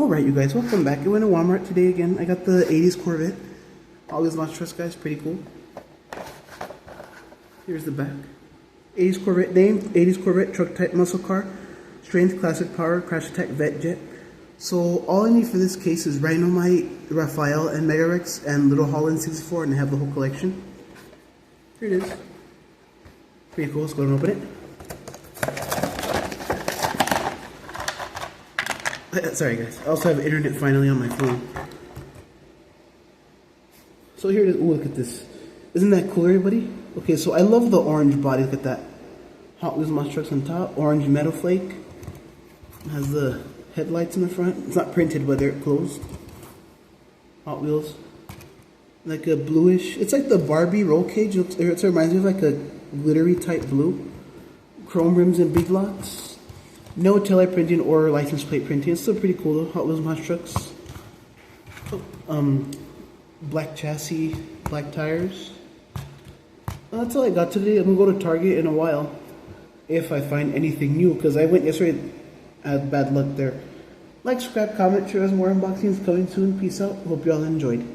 Alright you guys, welcome back. I went to Walmart today again. I got the 80s Corvette. All these monstrous guys, pretty cool. Here's the back. 80s Corvette name, 80s Corvette truck type muscle car. Strength, classic power, crash attack, vet jet. So all I need for this case is Rhinomite, Raphael, and Megarex, and Little Holland 64, and I have the whole collection. Here it is. Pretty cool, let's go and open it. Sorry guys, I also have internet finally on my phone. So here it is. Ooh, look at this. Isn't that cool, everybody? Okay, so I love the orange body. Look at that. Hot Wheels monster trucks on top. Orange metal flake. It has the headlights in the front. It's not printed, but they're closed. Hot Wheels. Like a bluish. It's like the Barbie roll cage. It reminds me of like a glittery type blue. Chrome rims and big locks. No taillight printing or license plate printing. It's still pretty cool though. Hot Wheels monster trucks. Black chassis, black tires. Well, that's all I got today. I'm gonna go to Target in a while if I find anything new, because I went yesterday. I had bad luck there. Like, subscribe, comment, share us more unboxings coming soon. Peace out. Hope you all enjoyed.